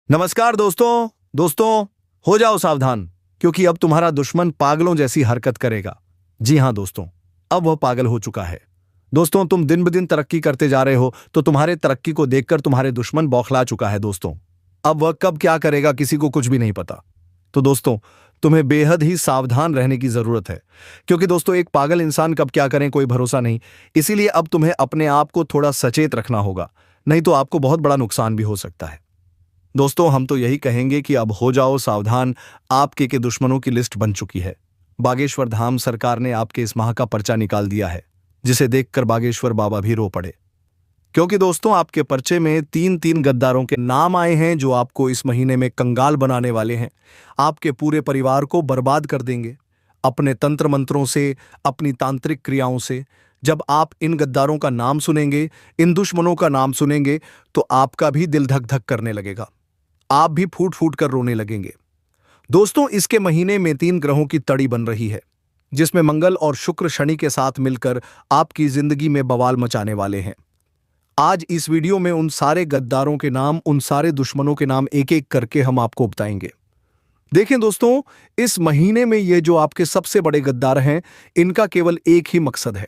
नमस्कार दोस्तों हो जाओ सावधान, क्योंकि अब तुम्हारा दुश्मन पागलों जैसी हरकत करेगा। जी हां दोस्तों, अब वह पागल हो चुका है। दोस्तों, तुम दिन ब दिन तरक्की करते जा रहे हो, तो तुम्हारे तरक्की को देखकर तुम्हारे दुश्मन बौखला चुका है दोस्तों। अब वह कब क्या करेगा किसी को कुछ भी नहीं पता। तो दोस्तों, तुम्हें बेहद ही सावधान रहने की जरूरत है, क्योंकि दोस्तों एक पागल इंसान कब क्या करें कोई भरोसा नहीं। इसीलिए अब तुम्हें अपने आप को थोड़ा सचेत रखना होगा, नहीं तो आपको बहुत बड़ा नुकसान भी हो सकता है। दोस्तों, हम तो यही कहेंगे कि अब हो जाओ सावधान। आपके के दुश्मनों की लिस्ट बन चुकी है। बागेश्वर धाम सरकार ने आपके इस माह का पर्चा निकाल दिया है, जिसे देखकर बागेश्वर बाबा भी रो पड़े। क्योंकि दोस्तों आपके पर्चे में तीन तीन गद्दारों के नाम आए हैं, जो आपको इस महीने में कंगाल बनाने वाले हैं। आपके पूरे परिवार को बर्बाद कर देंगे अपने तंत्र मंत्रों से, अपनी तांत्रिक क्रियाओं से। जब आप इन गद्दारों का नाम सुनेंगे, इन दुश्मनों का नाम सुनेंगे, तो आपका भी दिल धक धक करने लगेगा। आप भी फूट फूट कर रोने लगेंगे। दोस्तों, इसके महीने में 3 ग्रहों की तड़ी बन रही है, जिसमें मंगल और शुक्र शनि के साथ मिलकर आपकी जिंदगी में बवाल मचाने वाले हैं। आज इस वीडियो में उन सारे गद्दारों के नाम, उन सारे दुश्मनों के नाम एक एक करके हम आपको बताएंगे। देखें दोस्तों, इस महीने में ये जो आपके सबसे बड़े गद्दार हैं, इनका केवल एक ही मकसद है,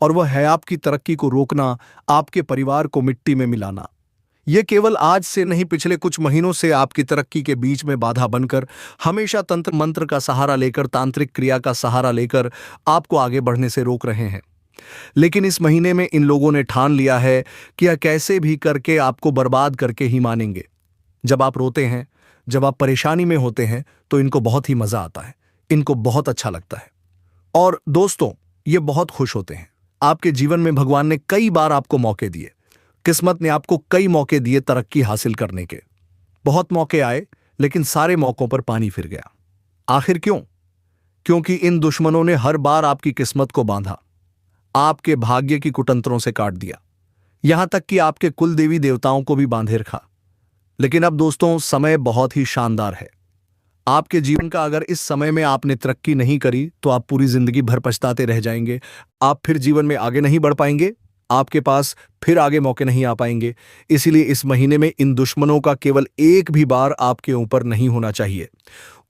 और वह है आपकी तरक्की को रोकना, आपके परिवार को मिट्टी में मिलाना। ये केवल आज से नहीं, पिछले कुछ महीनों से आपकी तरक्की के बीच में बाधा बनकर, हमेशा तंत्र मंत्र का सहारा लेकर, तांत्रिक क्रिया का सहारा लेकर आपको आगे बढ़ने से रोक रहे हैं। लेकिन इस महीने में इन लोगों ने ठान लिया है कि यह कैसे भी करके आपको बर्बाद करके ही मानेंगे। जब आप रोते हैं, जब आप परेशानी में होते हैं, तो इनको बहुत ही मजा आता है, इनको बहुत अच्छा लगता है। और दोस्तों, ये बहुत खुश होते हैं। आपके जीवन में भगवान ने कई बार आपको मौके दिए, किस्मत ने आपको कई मौके दिए तरक्की हासिल करने के। बहुत मौके आए, लेकिन सारे मौकों पर पानी फिर गया। आखिर क्यों? क्योंकि इन दुश्मनों ने हर बार आपकी किस्मत को बांधा, आपके भाग्य की कुतंत्रों से काट दिया, यहां तक कि आपके कुल देवी देवताओं को भी बांधे रखा। लेकिन अब दोस्तों, समय बहुत ही शानदार है आपके जीवन का। अगर इस समय में आपने तरक्की नहीं करी, तो आप पूरी जिंदगी भर पछताते रह जाएंगे। आप फिर जीवन में आगे नहीं बढ़ पाएंगे, आपके पास फिर आगे मौके नहीं आ पाएंगे। इसीलिए इस महीने में इन दुश्मनों का केवल एक भी बार आपके ऊपर नहीं होना चाहिए।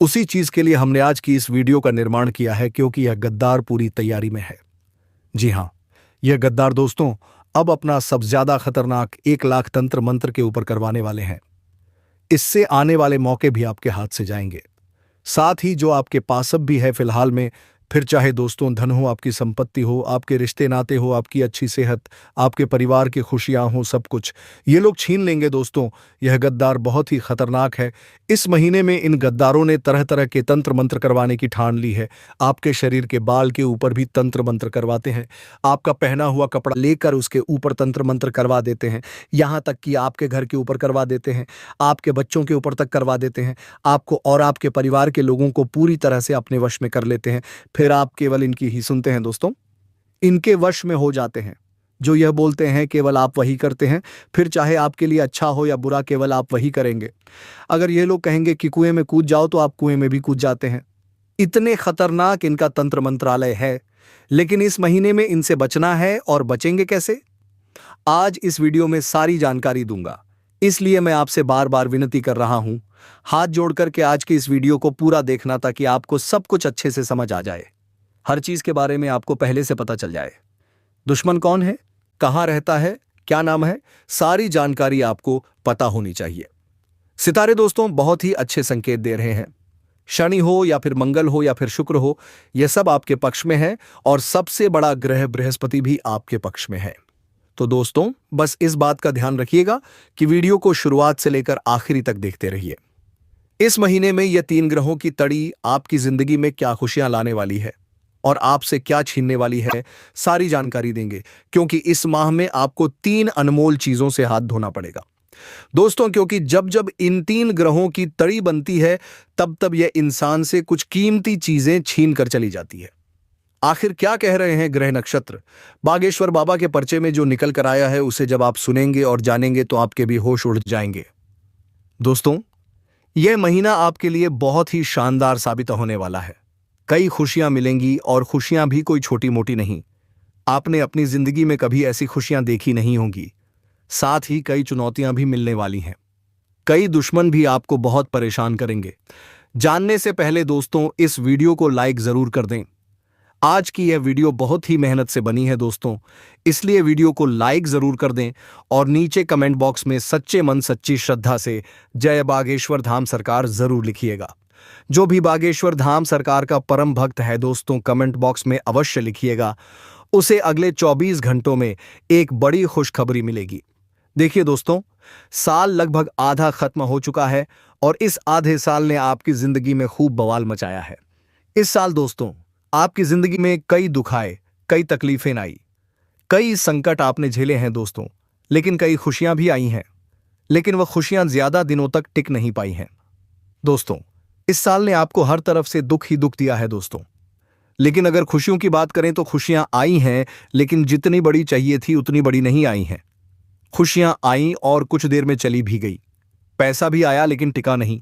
उसी चीज के लिए हमने आज की इस वीडियो का निर्माण किया है, क्योंकि यह गद्दार पूरी तैयारी में है। जी हां, यह गद्दार दोस्तों अब अपना सबसे ज्यादा खतरनाक 1 लाख तंत्र मंत्र के ऊपर करवाने वाले हैं। इससे आने वाले मौके भी आपके हाथ से जाएंगे। साथ ही जो आपके पास अब भी है फिलहाल में, फिर चाहे दोस्तों धन हो, आपकी संपत्ति हो, आपके रिश्ते नाते हो, आपकी अच्छी सेहत, आपके परिवार की खुशियां हो, सब कुछ ये लोग छीन लेंगे। दोस्तों, यह गद्दार बहुत ही खतरनाक है। इस महीने में इन गद्दारों ने तरह तरह के तंत्र मंत्र करवाने की ठान ली है। आपके शरीर के बाल के ऊपर भी तंत्र मंत्र करवाते हैं। आपका पहना हुआ कपड़ा लेकर उसके ऊपर तंत्र मंत्र करवा देते हैं। यहां तक कि आपके घर के ऊपर करवा देते हैं, आपके बच्चों के ऊपर तक करवा देते हैं। आपको और आपके परिवार के लोगों को पूरी तरह से अपने वश में कर लेते हैं। फिर आप केवल इनकी ही सुनते हैं दोस्तों, इनके वश में हो जाते हैं। जो यह बोलते हैं केवल आप वही करते हैं। फिर चाहे आपके लिए अच्छा हो या बुरा, केवल आप वही करेंगे। अगर ये लोग कहेंगे कि कुएं में कूद जाओ, तो आप कुएं में भी कूद जाते हैं। इतने खतरनाक इनका तंत्र मंत्रालय है। लेकिन इस महीने में इनसे बचना है, और बचेंगे कैसे, आज इस वीडियो में सारी जानकारी दूंगा। इसलिए मैं आपसे बार बार विनती कर रहा हूं, हाथ जोड़कर के आज की इस वीडियो को पूरा देखना, ताकि आपको सब कुछ अच्छे से समझ आ जाए। हर चीज के बारे में आपको पहले से पता चल जाए। दुश्मन कौन है, कहां रहता है, क्या नाम है, सारी जानकारी आपको पता होनी चाहिए। सितारे दोस्तों बहुत ही अच्छे संकेत दे रहे हैं। शनि हो या फिर मंगल हो या फिर शुक्र हो, यह सब आपके पक्ष में है, और सबसे बड़ा ग्रह बृहस्पति भी आपके पक्ष में है। तो दोस्तों, बस इस बात का ध्यान रखिएगा कि वीडियो को शुरुआत से लेकर आखिरी तक देखते रहिए। इस महीने में यह 3 ग्रहों की तड़ी आपकी जिंदगी में क्या खुशियां लाने वाली है और आपसे क्या छीनने वाली है, सारी जानकारी देंगे। क्योंकि इस माह में आपको 3 अनमोल चीजों से हाथ धोना पड़ेगा दोस्तों। क्योंकि जब जब इन 3 ग्रहों की तड़ी बनती है, तब तब यह इंसान से कुछ कीमती चीजें छीन कर चली जाती है। आखिर क्या कह रहे हैं ग्रह नक्षत्र? बागेश्वर बाबा के पर्चे में जो निकल कर आया है, उसे जब आप सुनेंगे और जानेंगे, तो आपके भी होश उड़ जाएंगे। दोस्तों, यह महीना आपके लिए बहुत ही शानदार साबित होने वाला है। कई खुशियां मिलेंगी, और खुशियां भी कोई छोटी मोटी नहीं। आपने अपनी जिंदगी में कभी ऐसी खुशियां देखी नहीं होंगी। साथ ही कई चुनौतियां भी मिलने वाली हैं। कई दुश्मन भी आपको बहुत परेशान करेंगे। जानने से पहले दोस्तों इस वीडियो को लाइक जरूर कर दें। आज की यह वीडियो बहुत ही मेहनत से बनी है दोस्तों, इसलिए वीडियो को लाइक जरूर कर दें और नीचे कमेंट बॉक्स में सच्चे मन सच्ची श्रद्धा से जय बागेश्वर धाम सरकार जरूर लिखिएगा। जो भी बागेश्वर धाम सरकार का परम भक्त है दोस्तों, कमेंट बॉक्स में अवश्य लिखिएगा, उसे अगले 24 घंटों में एक बड़ी खुशखबरी मिलेगी। देखिए दोस्तों, साल लगभग आधा खत्म हो चुका है और इस आधे साल ने आपकी जिंदगी में खूब बवाल मचाया है। इस साल दोस्तों आपकी जिंदगी में कई दुख आए, कई तकलीफें आई, कई संकट आपने झेले हैं दोस्तों, लेकिन कई खुशियां भी आई हैं, लेकिन वह खुशियां ज्यादा दिनों तक टिक नहीं पाई हैं। दोस्तों इस साल ने आपको हर तरफ से दुख ही दुख दिया है दोस्तों, लेकिन अगर खुशियों की बात करें तो खुशियां आई हैं, लेकिन जितनी बड़ी चाहिए थी उतनी बड़ी नहीं आई हैं। खुशियां आईं और कुछ देर में चली भी गई, पैसा भी आया लेकिन टिका नहीं,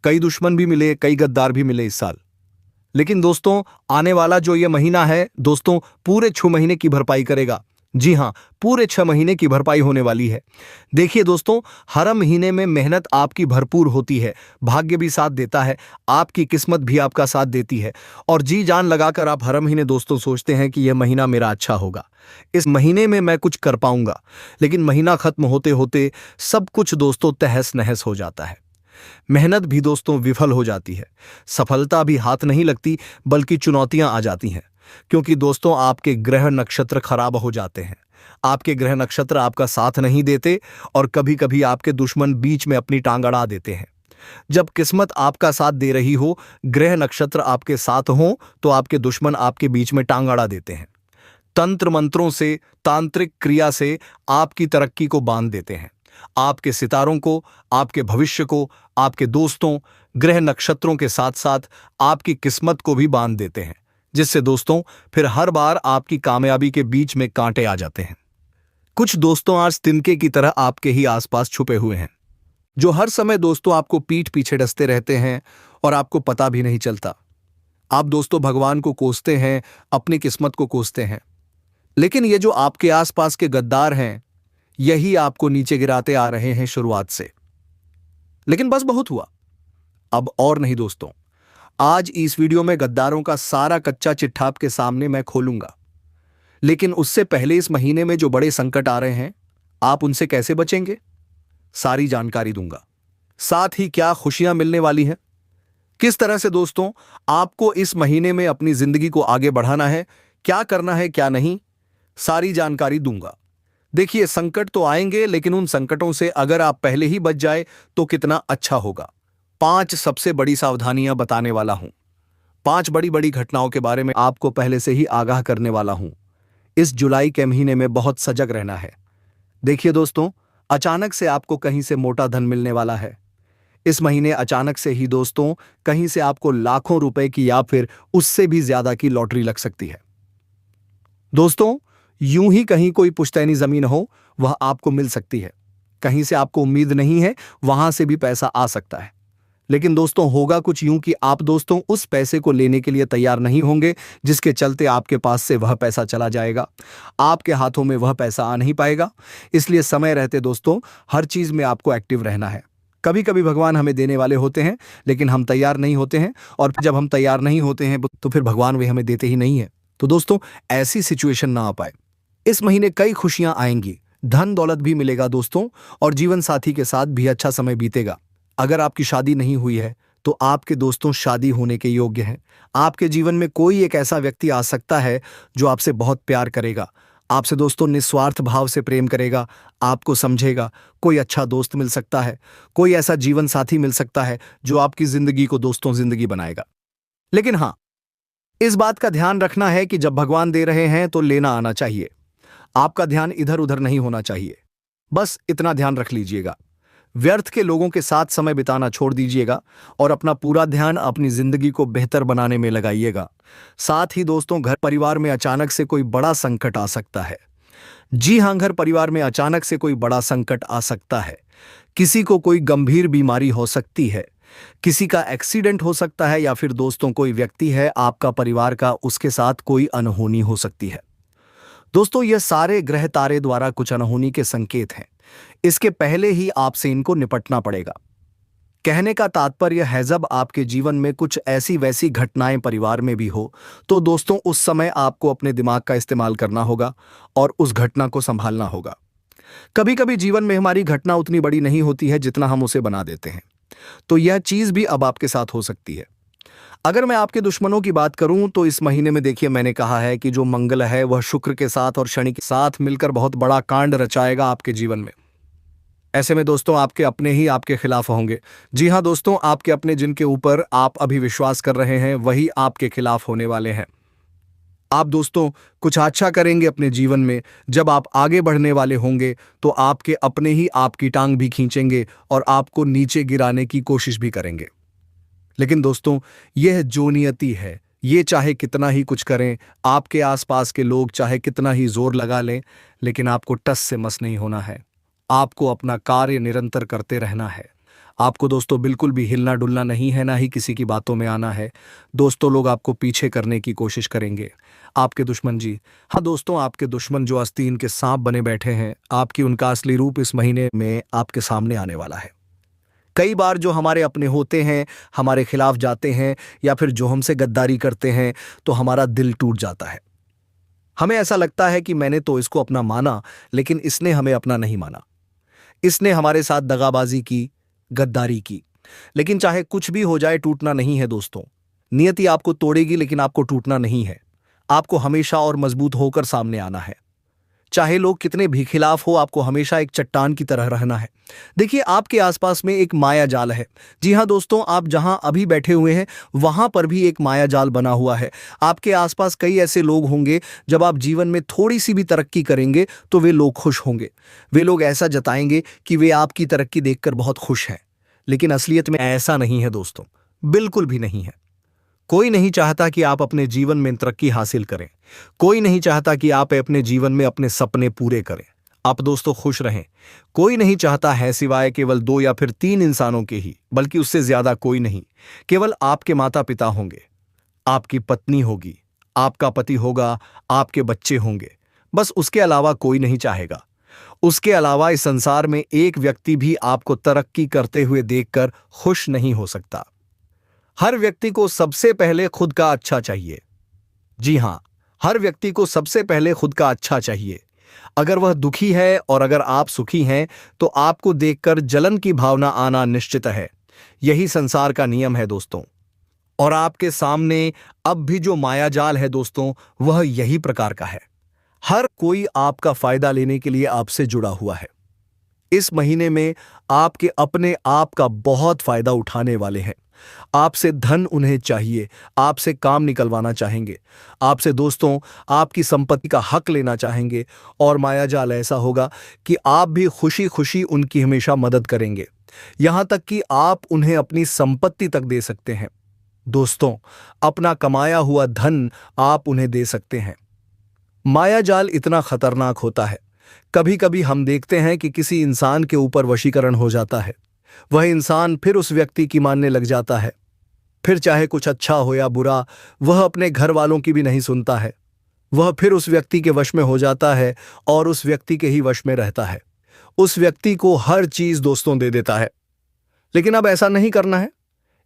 कई दुश्मन भी मिले, कई गद्दार भी मिले इस साल। लेकिन दोस्तों आने वाला जो ये महीना है दोस्तों, पूरे 6 महीने की भरपाई करेगा। जी हां, पूरे 6 महीने की भरपाई होने वाली है। देखिए दोस्तों, हर महीने में मेहनत आपकी भरपूर होती है, भाग्य भी साथ देता है, आपकी किस्मत भी आपका साथ देती है और जी जान लगाकर आप हर महीने दोस्तों सोचते हैं कि यह महीना मेरा अच्छा होगा, इस महीने में मैं कुछ कर पाऊंगा। लेकिन महीना खत्म होते होते सब कुछ दोस्तों तहस नहस हो जाता है। मेहनत भी दोस्तों विफल हो जाती है, सफलता भी हाथ नहीं लगती बल्कि चुनौतियां आ जाती हैं, क्योंकि दोस्तों आपके ग्रह नक्षत्र खराब हो जाते हैं, आपके ग्रह नक्षत्र आपका साथ नहीं देते और कभी कभी आपके दुश्मन बीच में अपनी टांग अड़ा देते हैं। जब किस्मत आपका साथ दे रही हो, ग्रह नक्षत्र आपके साथ हो, तो आपके दुश्मन आपके बीच में टांग अड़ा देते हैं, तंत्र मंत्रों से, तांत्रिक क्रिया से आपकी तरक्की को बांध देते हैं, आपके सितारों को, आपके भविष्य को, आपके दोस्तों, ग्रह नक्षत्रों के साथ साथ आपकी किस्मत को भी बांध देते हैं, जिससे दोस्तों फिर हर बार आपकी कामयाबी के बीच में कांटे आ जाते हैं। कुछ दोस्तों आज तिनके की तरह आपके ही आसपास छुपे हुए हैं, जो हर समय दोस्तों आपको पीठ पीछे डसते रहते हैं और आपको पता भी नहीं चलता। आप दोस्तों भगवान को कोसते हैं, अपनी किस्मत को कोसते हैं, लेकिन ये जो आपके आसपास के गद्दार हैं यही आपको नीचे गिराते आ रहे हैं शुरुआत से। लेकिन बस बहुत हुआ, अब और नहीं दोस्तों। आज इस वीडियो में गद्दारों का सारा कच्चा चिट्ठा आपके सामने मैं खोलूंगा, लेकिन उससे पहले इस महीने में जो बड़े संकट आ रहे हैं आप उनसे कैसे बचेंगे, सारी जानकारी दूंगा। साथ ही क्या खुशियां मिलने वाली हैं, किस तरह से दोस्तों आपको इस महीने में अपनी जिंदगी को आगे बढ़ाना है, क्या करना है क्या नहीं, सारी जानकारी दूंगा। देखिए संकट तो आएंगे, लेकिन उन संकटों से अगर आप पहले ही बच जाए तो कितना अच्छा होगा। 5 सबसे बड़ी सावधानियां बताने वाला हूं, 5 बड़ी बड़ी घटनाओं के बारे में आपको पहले से ही आगाह करने वाला हूं। इस जुलाई के महीने में बहुत सजग रहना है। देखिए दोस्तों, अचानक से आपको कहीं से मोटा धन मिलने वाला है। इस महीने अचानक से ही दोस्तों कहीं से आपको लाखों रुपए की या फिर उससे भी ज्यादा की लॉटरी लग सकती है। दोस्तों यूं ही कहीं कोई पुश्तैनी जमीन हो वह आपको मिल सकती है, कहीं से आपको उम्मीद नहीं है वहां से भी पैसा आ सकता है। लेकिन दोस्तों होगा कुछ यूं कि आप दोस्तों उस पैसे को लेने के लिए तैयार नहीं होंगे, जिसके चलते आपके पास से वह पैसा चला जाएगा, आपके हाथों में वह पैसा आ नहीं पाएगा। इसलिए समय रहते दोस्तों हर चीज में आपको एक्टिव रहना है। कभी कभी भगवान हमें देने वाले होते हैं लेकिन हम तैयार नहीं होते हैं, और जब हम तैयार नहीं होते हैं तो फिर भगवान वे हमें देते ही नहीं है। तो दोस्तों ऐसी सिचुएशन ना आ पाए। इस महीने कई खुशियां आएंगी, धन दौलत भी मिलेगा दोस्तों, और जीवन साथी के साथ भी अच्छा समय बीतेगा। अगर आपकी शादी नहीं हुई है तो आपके दोस्तों शादी होने के योग्य हैं। आपके जीवन में कोई एक ऐसा व्यक्ति आ सकता है जो आपसे बहुत प्यार करेगा, आपसे दोस्तों निस्वार्थ भाव से प्रेम करेगा, आपको समझेगा। कोई अच्छा दोस्त मिल सकता है, कोई ऐसा जीवन साथी मिल सकता है जो आपकी जिंदगी को दोस्तों जिंदगी बनाएगा। लेकिन हाँ, इस बात का ध्यान रखना है कि जब भगवान दे रहे हैं तो लेना आना चाहिए, आपका ध्यान इधर उधर नहीं होना चाहिए। बस इतना ध्यान रख लीजिएगा। व्यर्थ के लोगों के साथ समय बिताना छोड़ दीजिएगा और अपना पूरा ध्यान अपनी जिंदगी को बेहतर बनाने में लगाइएगा। साथ ही दोस्तों घर परिवार में अचानक से कोई बड़ा संकट आ सकता है। जी हां, घर परिवार में अचानक से कोई बड़ा संकट आ सकता है। किसी को कोई गंभीर बीमारी हो सकती है, किसी का एक्सीडेंट हो सकता है, या फिर दोस्तों कोई व्यक्ति है आपका परिवार का, उसके साथ कोई अनहोनी हो सकती है। दोस्तों ये सारे ग्रह तारे द्वारा कुछ अनहोनी के संकेत हैं, इसके पहले ही आपसे इनको निपटना पड़ेगा। कहने का तात्पर्य है जब आपके जीवन में कुछ ऐसी वैसी घटनाएं परिवार में भी हो तो दोस्तों उस समय आपको अपने दिमाग का इस्तेमाल करना होगा और उस घटना को संभालना होगा। कभी कभी जीवन में हमारी घटना उतनी बड़ी नहीं होती है जितना हम उसे बना देते हैं, तो यह चीज भी अब आपके साथ हो सकती है। अगर मैं आपके दुश्मनों की बात करूं तो इस महीने में देखिए मैंने कहा है कि जो मंगल है वह शुक्र के साथ और शनि के साथ मिलकर बहुत बड़ा कांड रचाएगा आपके जीवन में। ऐसे में दोस्तों आपके अपने ही आपके खिलाफ होंगे। जी हाँ दोस्तों, आपके अपने जिनके ऊपर आप अभी विश्वास कर रहे हैं वही आपके खिलाफ होने वाले हैं। आप दोस्तों कुछ अच्छा करेंगे अपने जीवन में, जब आप आगे बढ़ने वाले होंगे तो आपके अपने ही आपकी टांग भी खींचेंगे और आपको नीचे गिराने की कोशिश भी करेंगे। लेकिन दोस्तों यह जो नियति है, ये चाहे कितना ही कुछ करें, आपके आसपास के लोग चाहे कितना ही जोर लगा लें, लेकिन आपको टस से मस नहीं होना है। आपको अपना कार्य निरंतर करते रहना है। आपको दोस्तों बिल्कुल भी हिलना डुलना नहीं है, ना ही किसी की बातों में आना है। दोस्तों लोग आपको पीछे करने की कोशिश करेंगे, आपके दुश्मन जी। हाँ दोस्तों, आपके दुश्मन जो आस्तीन के सांप बने बैठे हैं, आपकी उनका असली रूप इस महीने में आपके सामने आने वाला है। कई बार जो हमारे अपने होते हैं हमारे खिलाफ जाते हैं या फिर जो हमसे गद्दारी करते हैं तो हमारा दिल टूट जाता है। हमें ऐसा लगता है कि मैंने तो इसको अपना माना, लेकिन इसने हमें अपना नहीं माना। इसने हमारे साथ दगाबाजी की, गद्दारी की। लेकिन चाहे कुछ भी हो जाए, टूटना नहीं है दोस्तों। नियति आपको तोड़ेगी लेकिन आपको टूटना नहीं है। आपको हमेशा और मजबूत होकर सामने आना है। चाहे लोग कितने भी खिलाफ हो, आपको हमेशा एक चट्टान की तरह रहना है। देखिए आपके आसपास में एक माया जाल है। जी हाँ दोस्तों, आप जहां अभी बैठे हुए हैं वहां पर भी एक माया जाल बना हुआ है। आपके आसपास कई ऐसे लोग होंगे, जब आप जीवन में थोड़ी सी भी तरक्की करेंगे तो वे लोग खुश होंगे। वे लोग ऐसा जताएंगे कि वे आपकी तरक्की देखकर बहुत खुश हैं, लेकिन असलियत में ऐसा नहीं है दोस्तों, बिल्कुल भी नहीं है। कोई नहीं चाहता कि आप अपने जीवन में तरक्की हासिल करें। कोई नहीं चाहता कि आप अपने जीवन में अपने सपने पूरे करें, आप दोस्तों खुश रहें। कोई नहीं चाहता है सिवाय केवल 2 या फिर 3 इंसानों के ही, बल्कि उससे ज्यादा कोई नहीं। केवल आपके माता पिता होंगे, आपकी पत्नी होगी, आपका पति होगा, आपके बच्चे होंगे, बस उसके अलावा कोई नहीं चाहेगा। उसके अलावा इस संसार में एक व्यक्ति भी आपको तरक्की करते हुए देखकर खुश नहीं हो सकता। हर व्यक्ति को सबसे पहले खुद का अच्छा चाहिए। जी हां, हर व्यक्ति को सबसे पहले खुद का अच्छा चाहिए। अगर वह दुखी है और अगर आप सुखी हैं तो आपको देखकर जलन की भावना आना निश्चित है। यही संसार का नियम है दोस्तों। और आपके सामने अब भी जो मायाजाल है दोस्तों, वह यही प्रकार का है। हर कोई आपका फायदा लेने के लिए आपसे जुड़ा हुआ है। इस महीने में आपके अपने आप का बहुत फायदा उठाने वाले हैं। आपसे धन उन्हें चाहिए, आपसे काम निकलवाना चाहेंगे, आपसे दोस्तों आपकी संपत्ति का हक लेना चाहेंगे। और मायाजाल ऐसा होगा कि आप भी खुशी खुशी उनकी हमेशा मदद करेंगे, यहां तक कि आप उन्हें अपनी संपत्ति तक दे सकते हैं। दोस्तों अपना कमाया हुआ धन आप उन्हें दे सकते हैं। मायाजाल इतना खतरनाक होता है। कभी कभी हम देखते हैं कि किसी इंसान के ऊपर वशीकरण हो जाता है। वह इंसान फिर उस व्यक्ति की मानने लग जाता है। फिर चाहे कुछ अच्छा हो या बुरा, वह अपने घर वालों की भी नहीं सुनता है। वह फिर उस व्यक्ति के वश में हो जाता है और उस व्यक्ति के ही वश में रहता है। उस व्यक्ति को हर चीज दोस्तों दे देता है। लेकिन अब ऐसा नहीं करना है।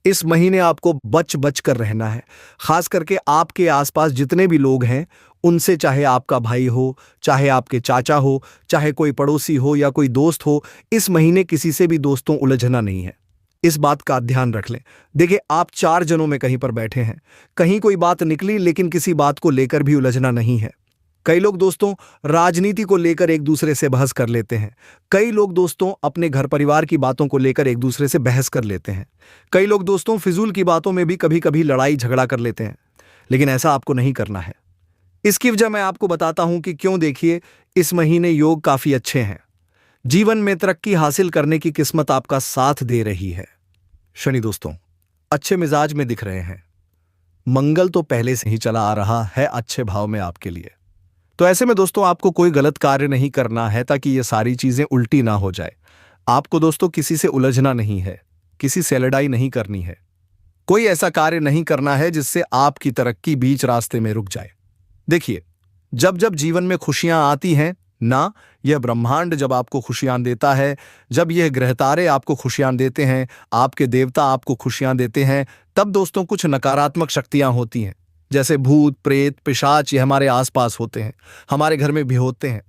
इस महीने आपको बच बच कर रहना है। खास करके आपके आसपास जितने भी लोग हैं उनसे, चाहे आपका भाई हो, चाहे आपके चाचा हो, चाहे कोई पड़ोसी हो या कोई दोस्त हो, इस महीने किसी से भी दोस्तों उलझना नहीं है। इस बात का ध्यान रख लें। देखिए आप 4 जनों में कहीं पर बैठे हैं, कहीं कोई बात निकली, लेकिन किसी बात को लेकर भी उलझना नहीं है। कई लोग दोस्तों राजनीति को लेकर एक दूसरे से बहस कर लेते हैं। कई लोग दोस्तों अपने घर परिवार की बातों को लेकर एक दूसरे से बहस कर लेते हैं। कई लोग दोस्तों फिजूल की बातों में भी कभी कभी लड़ाई झगड़ा कर लेते हैं। लेकिन ऐसा आपको नहीं करना है। इसकी वजह मैं आपको बताता हूं कि क्यों। देखिए इस महीने योग काफी अच्छे हैं। जीवन में तरक्की हासिल करने की किस्मत आपका साथ दे रही है। शनि दोस्तों अच्छे मिजाज में दिख रहे हैं। मंगल तो पहले से ही चला आ रहा है अच्छे भाव में आपके लिए। तो ऐसे में दोस्तों आपको कोई गलत कार्य नहीं करना है ताकि ये सारी चीजें उल्टी ना हो जाए। आपको दोस्तों किसी से उलझना नहीं है, किसी से लड़ाई नहीं करनी है, कोई ऐसा कार्य नहीं करना है जिससे आपकी तरक्की बीच रास्ते में रुक जाए। देखिए जब जब जीवन में खुशियां आती हैं, ना, यह ब्रह्मांड जब आपको खुशियां देता है, जब यह ग्रह तारे आपको खुशियां देते हैं, आपके देवता आपको खुशियां देते हैं, तब दोस्तों कुछ नकारात्मक शक्तियां होती हैं, जैसे भूत प्रेत पिशाच, ये हमारे आसपास होते हैं, हमारे घर में भी होते हैं।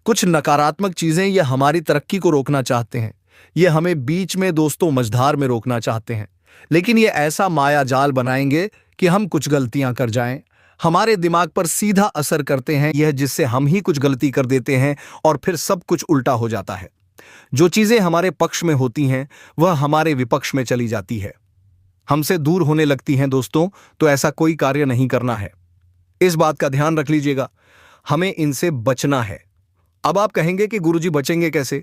कुछ नकारात्मक चीजें ये हमारी तरक्की को रोकना चाहते हैं, ये हमें बीच में दोस्तों मझधार में रोकना चाहते हैं, लेकिन ये ऐसा माया जाल बनाएंगे कि हम कुछ गलतियां कर जाएं, हमारे दिमाग पर सीधा असर करते हैं यह, जिससे हम ही कुछ गलती कर देते हैं और फिर सब कुछ उल्टा हो जाता है। जो चीजें हमारे पक्ष में होती हैं वह हमारे विपक्ष में चली जाती है, हमसे दूर होने लगती हैं दोस्तों। तो ऐसा कोई कार्य नहीं करना है, इस बात का ध्यान रख लीजिएगा, हमें इनसे बचना है। अब आप कहेंगे कि गुरुजी बचेंगे कैसे?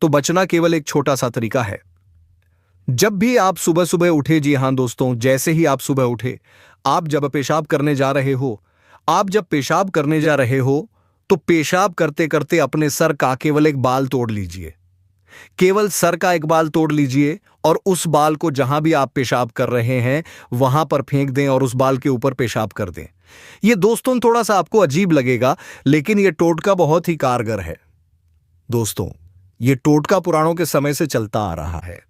तो बचना केवल एक छोटा सा तरीका है। जब भी आप सुबह सुबह उठे, जी हां दोस्तों, जैसे ही आप सुबह उठे, आप जब पेशाब करने जा रहे हो, आप जब पेशाब करने जा रहे हो तो पेशाब करते करते अपने सर का केवल एक बाल तोड़ लीजिए, केवल सर का एक बाल तोड़ लीजिए और उस बाल को जहां भी आप पेशाब कर रहे हैं वहां पर फेंक दें और उस बाल के ऊपर पेशाब कर दें। यह दोस्तों थोड़ा सा आपको अजीब लगेगा, लेकिन यह टोटका बहुत ही कारगर है। दोस्तों यह टोटका पुराणों के समय से चलता आ रहा है।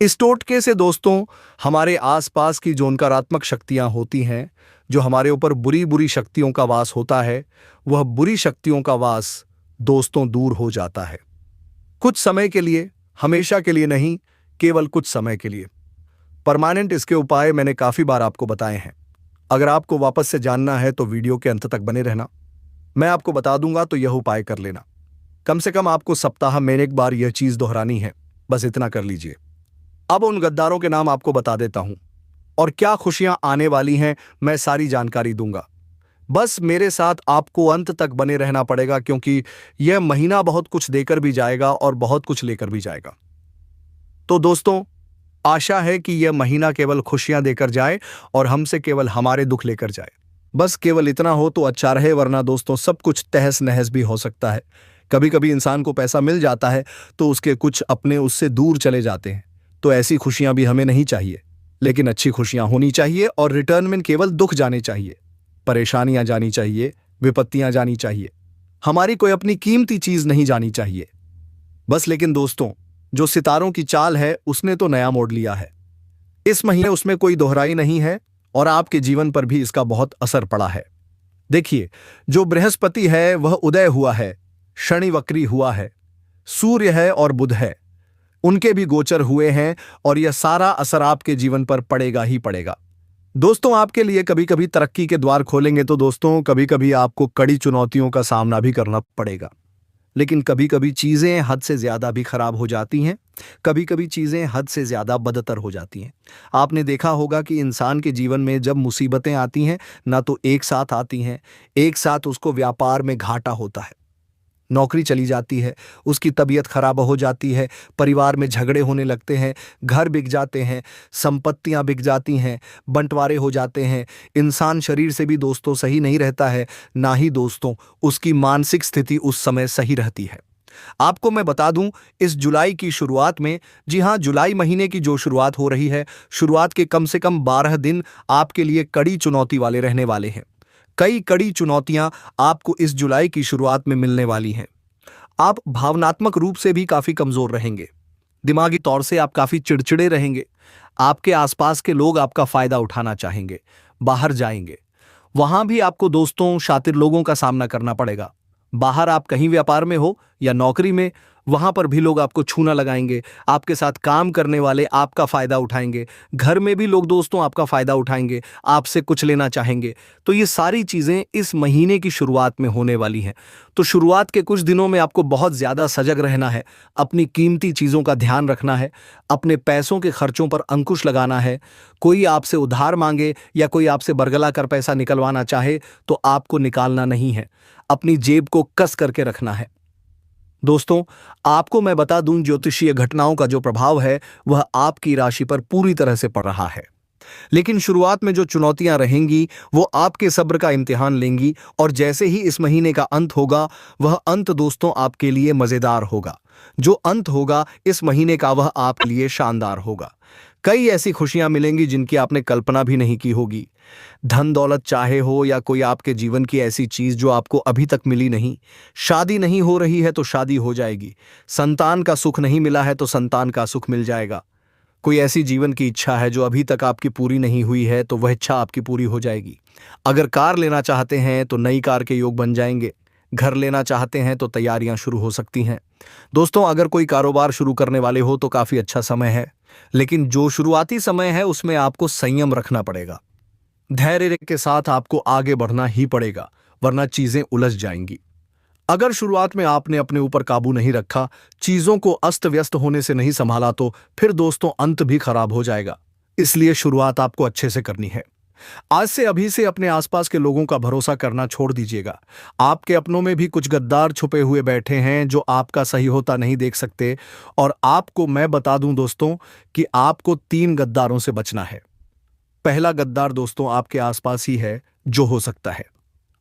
इस टोटके से दोस्तों हमारे आसपास की जो नकारात्मक शक्तियां होती हैं, जो हमारे ऊपर बुरी बुरी शक्तियों का वास होता है, वह बुरी शक्तियों का वास दोस्तों दूर हो जाता है, कुछ समय के लिए, हमेशा के लिए नहीं, केवल कुछ समय के लिए। परमानेंट इसके उपाय मैंने काफी बार आपको बताए हैं। अगर आपको वापस से जानना है तो वीडियो के अंत तक बने रहना, मैं आपको बता दूंगा, तो यह उपाय कर लेना। कम से कम आपको सप्ताह में एक बार यह चीज दोहरानी है, बस इतना कर लीजिए। अब उन गद्दारों के नाम आपको बता देता हूं और क्या खुशियां आने वाली हैं, मैं सारी जानकारी दूंगा। बस मेरे साथ आपको अंत तक बने रहना पड़ेगा, क्योंकि यह महीना बहुत कुछ देकर भी जाएगा और बहुत कुछ लेकर भी जाएगा। तो दोस्तों आशा है कि यह महीना केवल खुशियां देकर जाए और हमसे केवल हमारे दुख लेकर जाए। बस केवल इतना हो तो अच्छा रहे, वरना दोस्तों सब कुछ तहस नहस भी हो सकता है। कभी कभी इंसान को पैसा मिल जाता है तो उसके कुछ अपने उससे दूर चले जाते हैं, तो ऐसी खुशियां भी हमें नहीं चाहिए, लेकिन अच्छी खुशियां होनी चाहिए और रिटर्न में केवल दुख जाने चाहिए, परेशानियां जानी चाहिए, विपत्तियां जानी चाहिए, हमारी कोई अपनी कीमती चीज नहीं जानी चाहिए। बस लेकिन दोस्तों जो सितारों की चाल है उसने तो नया मोड़ लिया है, इस महीने उसमें कोई दोहराई नहीं है और आपके जीवन पर भी इसका बहुत असर पड़ा है। देखिए, जो बृहस्पति है वह उदय हुआ है, शनि वक्री हुआ है, सूर्य है और बुध है, उनके भी गोचर हुए हैं और यह सारा असर आपके जीवन पर पड़ेगा ही पड़ेगा। दोस्तों आपके लिए कभी कभी तरक्की के द्वार खोलेंगे, तो दोस्तों कभी कभी आपको कड़ी चुनौतियों का सामना भी करना पड़ेगा, लेकिन कभी कभी चीजें हद से ज्यादा भी खराब हो जाती हैं, कभी कभी चीजें हद से ज्यादा बदतर हो जाती हैं। आपने देखा होगा कि इंसान के जीवन में जब मुसीबतें आती हैं ना, तो एक साथ आती हैं, एक साथ उसको व्यापार में घाटा होता है, नौकरी चली जाती है, उसकी तबीयत खराब हो जाती है, परिवार में झगड़े होने लगते हैं, घर बिक जाते हैं, संपत्तियां बिक जाती हैं, बंटवारे हो जाते हैं, इंसान शरीर से भी दोस्तों सही नहीं रहता है, ना ही दोस्तों उसकी मानसिक स्थिति उस समय सही रहती है। आपको मैं बता दूं, इस जुलाई की शुरुआत में, जी हां, जुलाई महीने की जो शुरुआत हो रही है, शुरुआत के कम से कम 12 दिन आपके लिए कड़ी चुनौती वाले रहने वाले हैं। कई कड़ी चुनौतियां आपको इस जुलाई की शुरुआत में मिलने वाली हैं। आप भावनात्मक रूप से भी काफी कमजोर रहेंगे, दिमागी तौर से आप काफी चिड़चिड़े रहेंगे, आपके आसपास के लोग आपका फायदा उठाना चाहेंगे, बाहर जाएंगे, वहां भी आपको दोस्तों शातिर लोगों का सामना करना पड़ेगा। बाहर आप कहीं व्यापार में हो या नौकरी में, वहां पर भी लोग आपको छूना लगाएंगे, आपके साथ काम करने वाले आपका फायदा उठाएंगे, घर में भी लोग दोस्तों आपका फायदा उठाएंगे, आपसे कुछ लेना चाहेंगे। तो ये सारी चीजें इस महीने की शुरुआत में होने वाली हैं। तो शुरुआत के कुछ दिनों में आपको बहुत ज्यादा सजग रहना है, अपनी कीमती चीजों का ध्यान रखना है, अपने पैसों के खर्चों पर अंकुश लगाना है। कोई आपसे उधार मांगे या कोई आपसे बरगला कर पैसा निकलवाना चाहे तो आपको निकालना नहीं है, अपनी जेब को कस करके रखना है। दोस्तों आपको मैं बता दूं, ज्योतिषीय घटनाओं का जो प्रभाव है वह आपकी राशि पर पूरी तरह से पड़ रहा है, लेकिन शुरुआत में जो चुनौतियां रहेंगी वो आपके सब्र का इम्तिहान लेंगी, और जैसे ही इस महीने का अंत होगा वह अंत दोस्तों आपके लिए मजेदार होगा। जो अंत होगा इस महीने का वह आपके लिए शानदार होगा। कई ऐसी खुशियां मिलेंगी जिनकी आपने कल्पना भी नहीं की होगी। धन दौलत चाहे हो या कोई आपके जीवन की ऐसी चीज जो आपको अभी तक मिली नहीं। शादी नहीं हो रही है तो शादी हो जाएगी। संतान का सुख नहीं मिला है तो संतान का सुख मिल जाएगा। कोई ऐसी जीवन की इच्छा है जो अभी तक आपकी पूरी नहीं हुई है तो वह इच्छा आपकी पूरी हो जाएगी। अगर कार लेना चाहते हैं तो नई कार के योग बन जाएंगे। घर लेना चाहते हैं तो तैयारियां शुरू हो सकती हैं। दोस्तों, अगर कोई कारोबार शुरू करने वाले हो तो काफी अच्छा समय है, लेकिन जो शुरुआती समय है उसमें आपको संयम रखना पड़ेगा। धैर्य के साथ आपको आगे बढ़ना ही पड़ेगा, वरना चीजें उलझ जाएंगी। अगर शुरुआत में आपने अपने ऊपर काबू नहीं रखा, चीजों को अस्त व्यस्त होने से नहीं संभाला तो फिर दोस्तों अंत भी खराब हो जाएगा। इसलिए शुरुआत आपको अच्छे से करनी है। आज से अभी से अपने आसपास के लोगों का भरोसा करना छोड़ दीजिएगा। आपके अपनों में भी कुछ गद्दार छुपे हुए बैठे हैं जो आपका सही होता नहीं देख सकते। और आपको मैं बता दूं दोस्तों कि आपको 3 गद्दारों से बचना है। पहला गद्दार दोस्तों आपके आसपास ही है, जो हो सकता है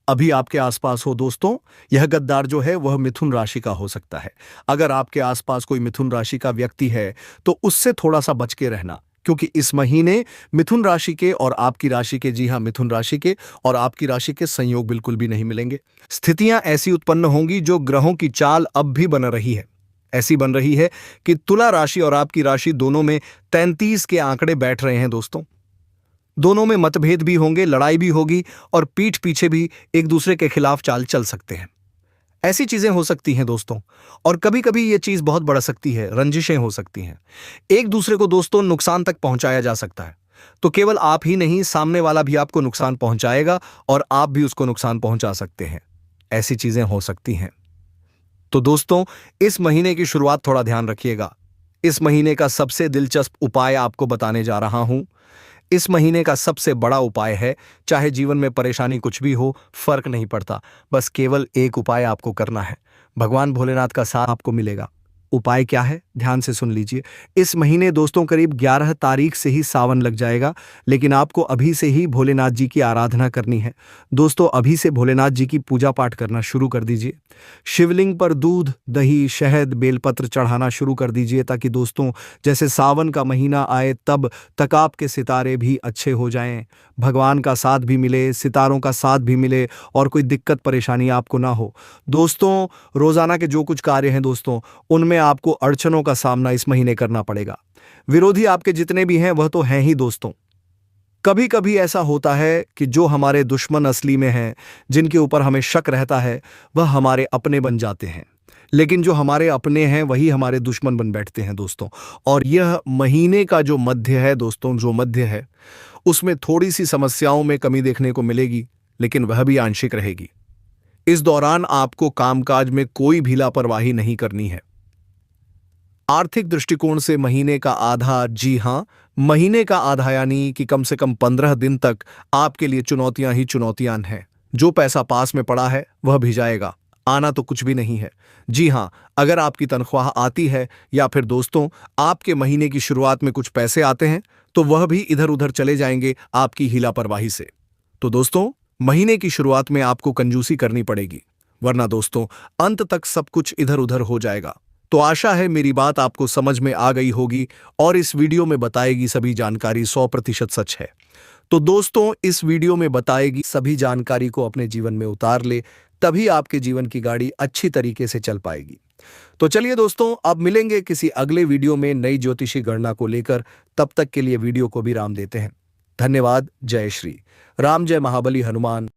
अभी आपके आसपास हो। दोस्तों, यह गद्दार जो है वह मिथुन राशि का हो सकता है। अगर आपके आसपास कोई मिथुन राशि का व्यक्ति है तो उससे थोड़ा सा बच के रहना, क्योंकि इस महीने मिथुन राशि के और आपकी राशि के, जी हां, मिथुन राशि के और आपकी राशि के संयोग बिल्कुल भी नहीं मिलेंगे। स्थितियां ऐसी उत्पन्न होंगी जो ग्रहों की चाल अब भी बन रही है। ऐसी बन रही है कि तुला राशि और आपकी राशि दोनों में 33 के आंकड़े बैठ रहे हैं। दोस्तों, दोनों में मतभेद भी होंगे, लड़ाई भी होगी और पीठ पीछे भी एक दूसरे के खिलाफ चाल चल सकते हैं। ऐसी चीजें हो सकती हैं दोस्तों। और कभी कभी ये चीज बहुत बढ़ सकती है, रंजिशें हो सकती हैं। एक दूसरे को दोस्तों नुकसान तक पहुंचाया जा सकता है। तो केवल आप ही नहीं, सामने वाला भी आपको नुकसान पहुंचाएगा और आप भी उसको नुकसान पहुंचा सकते हैं। ऐसी चीजें हो सकती हैं। तो दोस्तों, इस महीने की शुरुआत थोड़ा ध्यान रखिएगा। इस महीने का सबसे दिलचस्प उपाय आपको बताने जा रहा हूं। इस महीने का सबसे बड़ा उपाय है, चाहे जीवन में परेशानी कुछ भी हो, फर्क नहीं पड़ता, बस केवल एक उपाय आपको करना है। भगवान भोलेनाथ का साथ आपको मिलेगा। उपाय क्या है, ध्यान से सुन लीजिए। इस महीने दोस्तों करीब 11 तारीख से ही सावन लग जाएगा, लेकिन आपको अभी से ही भोलेनाथ जी की आराधना करनी है। दोस्तों, अभी से भोलेनाथ जी की पूजा पाठ करना शुरू कर दीजिए। शिवलिंग पर दूध, दही, शहद, बेलपत्र चढ़ाना शुरू कर दीजिए, ताकि दोस्तों जैसे सावन का महीना आए तब तक आपके सितारे भी अच्छे हो जाएं, भगवान का साथ भी मिले, सितारों का साथ भी मिले और कोई दिक्कत परेशानी आपको ना हो। दोस्तों, रोजाना के जो कुछ कार्य हैं दोस्तों, उनमें आपको अड़चनों का सामना इस महीने करना पड़ेगा। विरोधी आपके जितने भी हैं वह तो हैं ही दोस्तों। कभी कभी ऐसा होता है कि जो हमारे दुश्मन असली में हैं, जिनके ऊपर हमें शक रहता है, वह हमारे अपने बन जाते हैं। लेकिन जो हमारे अपने हैं वही हमारे दुश्मन बन बैठते हैं दोस्तों। और यह महीने का जो मध्य है दोस्तों, जो मध्य है, उसमें थोड़ी सी समस्याओं में कमी देखने को मिलेगी, लेकिन वह भी आंशिक रहेगी। इस दौरान आपको कामकाज में कोई भी लापरवाही नहीं करनी है। आर्थिक दृष्टिकोण से महीने का आधा, जी हां, महीने का आधा यानी कि कम से कम 15 दिन तक आपके लिए चुनौतियां ही चुनौतियां हैं। जो पैसा पास में पड़ा है वह भी जाएगा, आना तो कुछ भी नहीं है। जी हां, अगर आपकी तनख्वाह आती है या फिर दोस्तों आपके महीने की शुरुआत में कुछ पैसे आते हैं तो वह भी इधर उधर चले जाएंगे आपकी ही लापरवाही से। तो दोस्तों, महीने की शुरुआत में आपको कंजूसी करनी पड़ेगी, वरना दोस्तों अंत तक सब कुछ इधर उधर हो जाएगा। तो आशा है मेरी बात आपको समझ में आ गई होगी और इस वीडियो में बताएगी सभी जानकारी 100% सच है। तो दोस्तों, इस वीडियो में बताएगी सभी जानकारी को अपने जीवन में उतार ले, तभी आपके जीवन की गाड़ी अच्छी तरीके से चल पाएगी। तो चलिए दोस्तों, अब मिलेंगे किसी अगले वीडियो में नई ज्योतिषी गणना को लेकर। तब तक के लिए वीडियो को भी राम देते हैं। धन्यवाद। जय श्री राम, जय महाबली हनुमान।